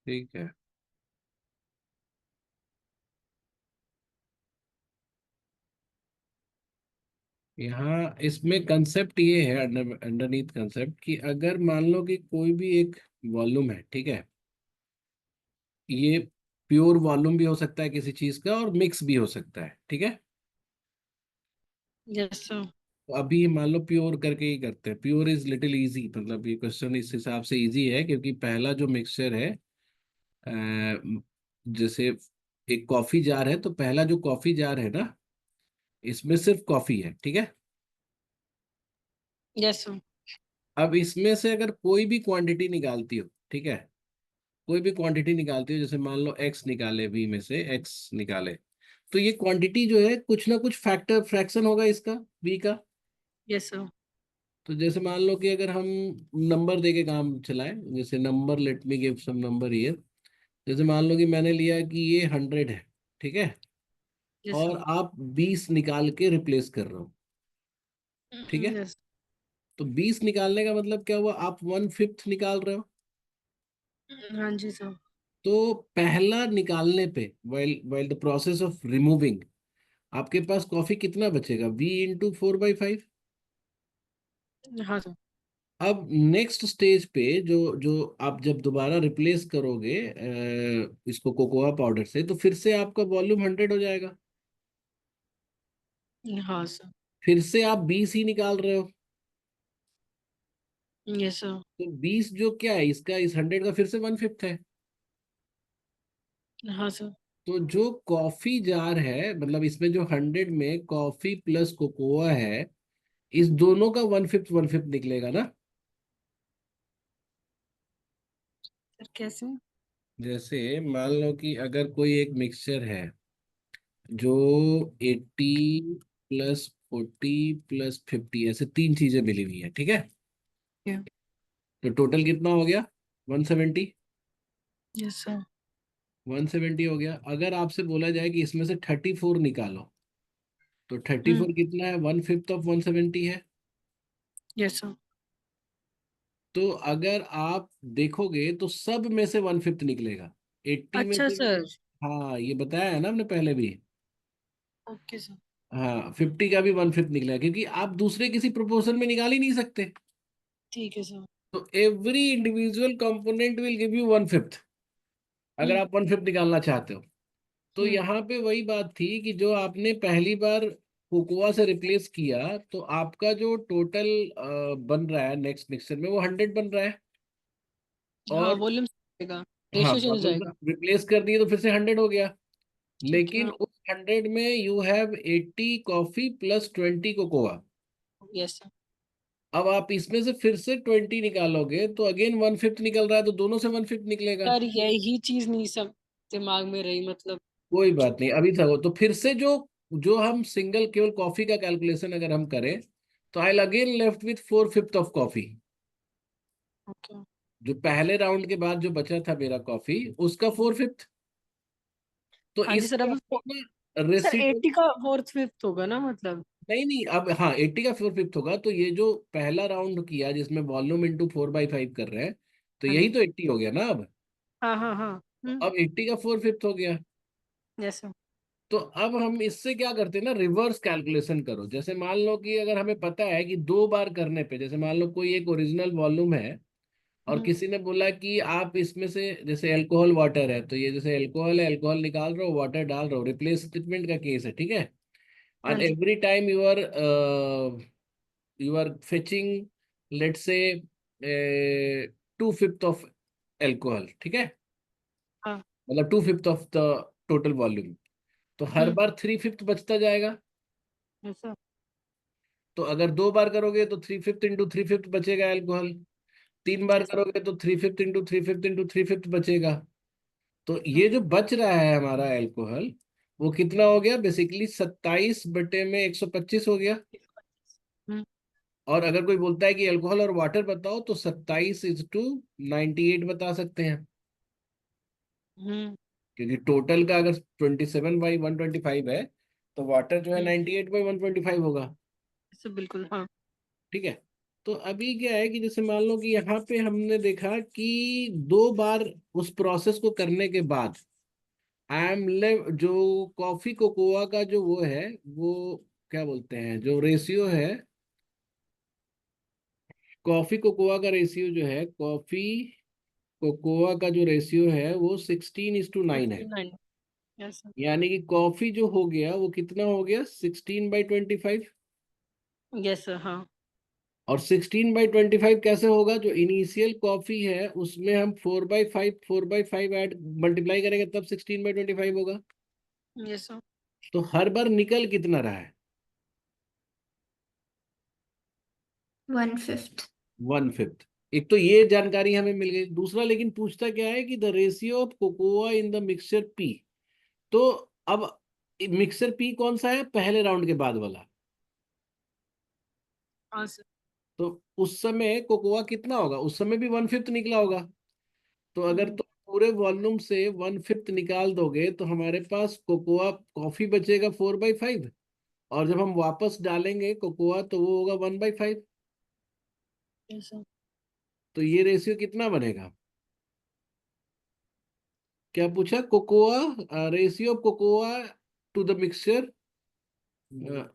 ठीक है। यहाँ इसमें कंसेप्ट ये है, अंडरनीथ कंसेप्ट, कि अगर मान लो कि कोई भी एक वॉल्यूम है, ठीक है, ये प्योर वॉल्यूम भी हो सकता है किसी चीज का और मिक्स भी हो सकता है, ठीक है। Yes sir. तो अभी मान लो प्योर करके ही करते हैं। प्योर इज लिटिल इजी, मतलब ये क्वेश्चन इस हिसाब से इजी है क्योंकि पहला जो मिक्सचर है, जैसे एक कॉफी जार है, तो पहला जो कॉफी जार है ना, इसमें सिर्फ कॉफी है, ठीक है। Yes sir. अब इसमें से अगर कोई भी क्वांटिटी निकालती हो, ठीक है, कोई भी क्वांटिटी निकालती हो, जैसे मान लो एक्स निकाले, वी में से एक्स निकाले, तो ये क्वांटिटी जो है कुछ ना कुछ फैक्टर फ्रैक्शन होगा इसका, वी का। Yes sir. तो जैसे मान लो कि अगर हम नंबर दे के काम चलाएं, जैसे number, let me give some number here. जैसे मान लो कि मैंने लिया कि ये 100 है, ठीक है, यस और सर। आप 20 निकाल के रिप्लेस कर रहे हो, ठीक है। यस। तो 20 निकालने का मतलब क्या हुआ, आप 1/5 निकाल रहे हो। हाँ जी सर। तो पहला निकालने पे, while while the process of removing, आपके पास कॉफी कितना बचेगा, V इंटू 4/5। हाँ सर। अब नेक्स्ट स्टेज पे जो जो आप जब दोबारा रिप्लेस करोगे इसको कोकोआ पाउडर से, तो फिर से आपका वॉल्यूम 100 हो जाएगा। हाँ सर। फिर से आप 20 ही निकाल रहे हो। Yes sir. तो 20 जो क्या है इसका, इस 100 का फिर से 1/5 है। हाँ सर। तो जो कॉफी जार है, मतलब इसमें जो 100 में कॉफी प्लस कोकोआ है, इस दोनों का 1/5 1/5 निकलेगा ना। सर कैसे? जैसे मान लो कि अगर कोई एक मिक्सचर है जो 80 प्लस 40 प्लस 50, ऐसे तीन चीजें मिली हुई है, ठीक है। तो टोटल कितना हो गया, 170। Yes sir. 170 हो गया। अगर आपसे बोला जाए कि इसमें से 34 निकालो, तो 34 कितना है, 1/5 ऑफ 170 है। Yes sir. तो अगर आप देखोगे तो सब में से 1/5 निकलेगा, 80 में अच्छा से। सर। हाँ, ये बताया है ना हमने पहले भी। Okay sir. हाँ, 50 का भी 1/5 निकलेगा, क्योंकि आप दूसरे किसी प्रोपोर्शन में निकाल ही नहीं सकते। ठीक है सर। तो every individual component will give you 1/5, अगर हम्म। आप 1/5 निकालना चाहते हो। तो हम्म। यहाँ पे वही बात थी कि जो आपने पहली बार कोकोआ से रिप्लेस किया, तो आपका जो टोटल बन रहा है नेक्स्ट मिक्सचर में, वो 100 बन रहा है। हाँ और वॉल्यूम जाएगा। हाँ, रेशियो चेंज हो वॉल्यूम जाएगा। रिप्लेस कर दिए तो फिर से 100 हो गया। ठीक है। लेकिन उस 100 में you have 80 coffee plus 20 cocoa. Yes sir. अब आप इसमें से फिर से 20 निकालोगे तो अगेन 1/5 निकल रहा है, तो दोनों से 1/5 निकलेगा। यार यही चीज नहीं सब दिमाग में रही मतलब। कोई बात नहीं, अभी था वो, तो फिर से जो जो हम सिंगल केवल कॉफी का कैलकुलेशन अगर हम करें, तो I again left with 4/5 of coffee. Okay. जो पहले राउंड के बाद जो बचा था मेरा कॉफी, उसका 4/5। तो हाँ जी सर। इससे अब आपको ना सर रेसिप, 80 का फोर्थ फिफ्थ होगा ना मतलब। नहीं नहीं, अब हाँ 80 का 4/5 होगा, तो ये जो पहला राउंड किया जिसमें वॉल्यूम इंटू 4/5 कर रहे हैं, तो हाँ यही जी। तो 80 हो गया ना अब। हाँ हाँ हाँ। अब 80 का 4/5 हो गया। Yes sir. तो अब हम इससे क्या करते हैं ना, रिवर्स कैलकुलेशन करो। जैसे मान लो कि अगर हमें पता है कि दो बार करने पे, जैसे मान लो कोई एक ओरिजिनल वॉल्यूम है, और किसी ने बोला कि आप इसमें से, जैसे अल्कोहल वाटर है, तो ये जैसे अल्कोहल है, अल्कोहल निकाल रहे हो, वाटर डाल रहे हो, रिप्लेसमेंट का केस है, ठीक है। हाँ एंड जी। Every time you are fetching, let say 2/5 of alcohol, ठीक है, हाँ। मतलब 2/5 ऑफ द टोटल वॉल्यूम। तो हर हम्म। बार 3/5 बचता जाएगा। Yes sir. तो अगर दो बार करोगे तो 3/5 इंटू 3/5 बचेगा अल्कोहल। तीन बार यस। करोगे तो 3/5 इंटू 3/5 बचेगा। तो हम्म। ये जो बच रहा है हमारा अल्कोहल, वो कितना हो गया, बेसिकली 27/125 हो गया। हम्म। और अगर कोई बोलता है कि अल्कोहल और वाटर बताओ, तो 27:98 बता सकते हैं। हम्म। क्योंकि टोटल का अगर 27/125 है, तो वाटर जो है 98/125 होगा। सर बिल्कुल हाँ। ठीक है। तो अभी क्या है कि जैसे मान लो कि यहाँ पे हमने देखा कि 2 बार उस प्रोसेस को करने के बाद जो कॉफी कोकोआ का जो वो है, वो क्या बोलते हैं, जो रेशियो है, कॉफी कोकोआ का रेशियो जो है, कॉफी कोकोआ का जो रेशियो है वो 16:9 है। 59। Yes sir. यानी कि कॉफी जो हो गया वो कितना हो गया, 16/25। यस सर, हाँ। और 16/25 कैसे होगा, जो इनिशियल कॉफी है उसमें हम 4/5 ऐड मल्टीप्लाई करेंगे तब 16/25 होगा। Yes sir. तो हर बार निकल कितना रहा है, 1/5। 1/5। एक तो ये जानकारी हमें मिल गई। दूसरा लेकिन पूछता क्या है कि the ratio of cocoa in the mixture P. तो अब मिक्सचर पी कौन सा है, पहले राउंड के बाद वाला। हाँ सर। तो उस समय कोकोआ कितना होगा, उस समय भी 1/5 निकला होगा। तो अगर हम्म, तुम पूरे वॉल्यूम से 1/5 निकाल दोगे तो हमारे पास कोकोआ कॉफी बचेगा 4/5। और जब हम वापस डालेंगे कोकोआ तो वो होगा 1/5। Yes sir. तो ये रेशियो कितना बनेगा, क्या पूछा, cocoa, ratio of cocoa to the mixture.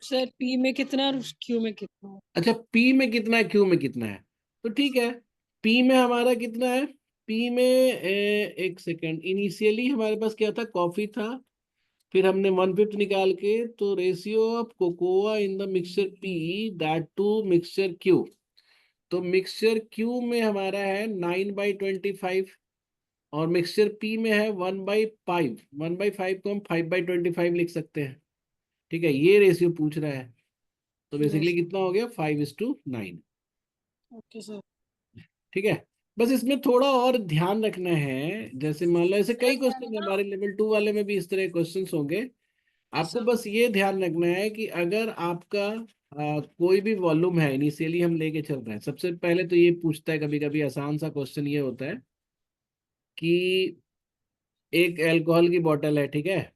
Sir P में कितना और क्यू में कितना? अच्छा, पी में कितना है, क्यू में कितना है। तो ठीक है, पी में हमारा कितना है, पी में एक सेकेंड, इनिशियली हमारे पास क्या था, कॉफी था। फिर हमने 1/5 निकाल के, तो ratio of cocoa in the mixture P that to mixture Q. तो मिक्सचर क्यू में हमारा है 9/25। और मिक्सचर पी में है 1/5। 1/5 को हम 5/25 लिख सकते हैं। ठीक है, ये रेशियो पूछ रहा है। तो बेसिकली यस। कितना हो गया, 5:9। Okay sir. ठीक है। बस इसमें थोड़ा और ध्यान रखना है, जैसे मान लो ऐसे सर कई मैंने क्वेश्चन है ना। हमारे लेवल 2 वाले में भी, इस तरह क्वेश्चंस होंगे। यस आपको सर। बस ये ध्यान रखना है कि अगर आपका कोई भी वॉल्यूम है, इनिशियली हम लेके चल रहे हैं, सबसे पहले तो ये पूछता है कभी कभी, आसान सा क्वेश्चन ये होता है कि एक अल्कोहल की बोतल है, ठीक है,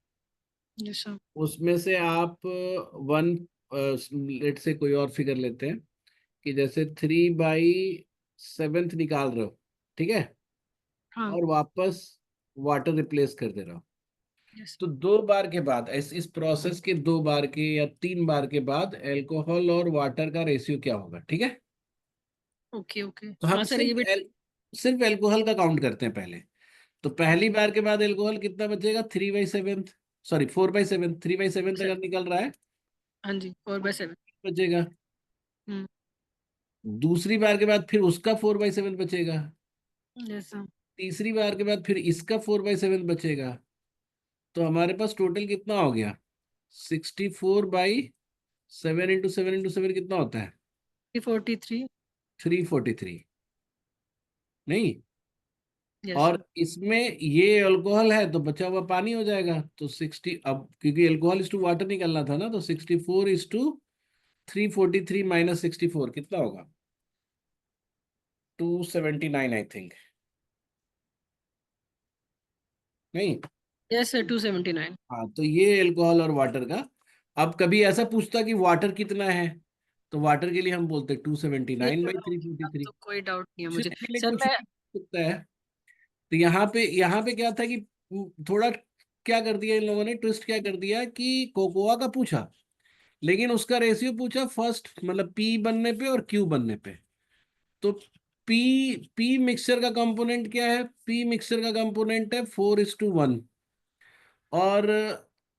यस सर। उसमें से आप वन, लेट से कोई और फिगर लेते हैं कि जैसे 3/7 निकाल रहे हो, ठीक है, हाँ। और वापस वाटर रिप्लेस कर दे रहा हो। यस। तो 2 बार के बाद, इस प्रोसेस के 2 बार के या 3 बार के बाद अल्कोहल और वाटर का रेशियो क्या होगा, ठीक है। Okay okay. तो हाँ हम सर ये भी। सिर्फ अल्कोहल का काउंट करते हैं पहले। तो पहली बार के बाद अल्कोहल कितना बचेगा, 3/7, सॉरी 4/7, 3/7 सर। अगर निकल रहा है हाँ जी, और तो वैसे भी। बचेगा। हम्म। दूसरी बार के बाद फिर उसका 4/7 बचेगा। Yes sir. तीसरी बार के बाद फिर इसका 4/7 बचेगा। तो हमारे पास टोटल कितना हो गया, 64/7 × 7 × 7 कितना होता है, 43। 343। नहीं, यस और सर। इसमें ये अल्कोहल है तो बचा हुआ पानी हो जाएगा, तो 60, अब क्योंकि अल्कोहल इस टू वाटर निकलना था ना, तो 64:343 -64 कितना होगा, 279 आई थिंक। नहीं, यस सर, 279। हाँ, तो ये अल्कोहल और वाटर का। अब कभी ऐसा पूछता कि वाटर कितना है, तो वाटर के लिए हम बोलते 279 नहीं, बाई थ्री फोर्टी अब थ्री तो कोई डाउट नहीं है कुछ मुझे। के लिए सर कुछ मैं। भी हो सकता है। तो यहाँ पे क्या था कि थोड़ा क्या कर दिया इन लोगों ने, ट्विस्ट क्या कर दिया कि कोकोआ का पूछा, लेकिन उसका रेशियो पूछा फर्स्ट, मतलब पी बनने पे और क्यू बनने पे। तो पी मिक्सचर का कंपोनेंट क्या है, पी मिक्सचर का कंपोनेंट है 4:1। और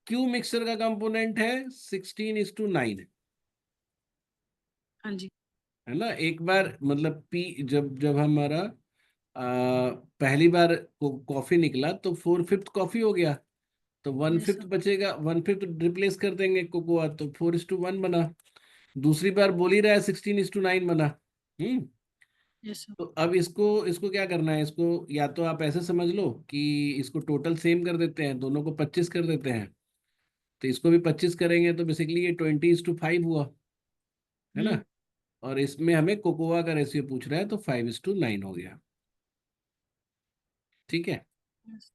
क्यू मिक्सचर का कंपोनेंट है 16:9। हाँ जी। है ना, एक बार मतलब पी, जब जब हमारा पहली बार कॉफी निकला तो 4/5 कॉफी हो गया। तो वन यस फिफ्थ सर। बचेगा, 1/5 रिप्लेस कर देंगे कोकोआ, तो 4:1 बना। दूसरी बार बोल ही रहा है 16:9 बना। हम्म। Yes sir. तो अब इसको इसको क्या करना है, इसको या तो आप ऐसे समझ लो कि इसको टोटल सेम कर देते हैं, दोनों को 25 कर देते हैं। तो इसको भी 25 करेंगे तो बेसिकली ये 20:5 हुआ, है ना। हम्म। और इसमें हमें कोकोआ का रेशियो पूछ रहा है तो 5:9 हो गया। ठीक है, यस।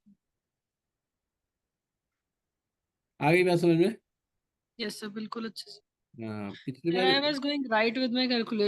आ गई बात समझ में। यस सर, बिल्कुल अच्छे से। पिछली And bar. I was going right with my calculation.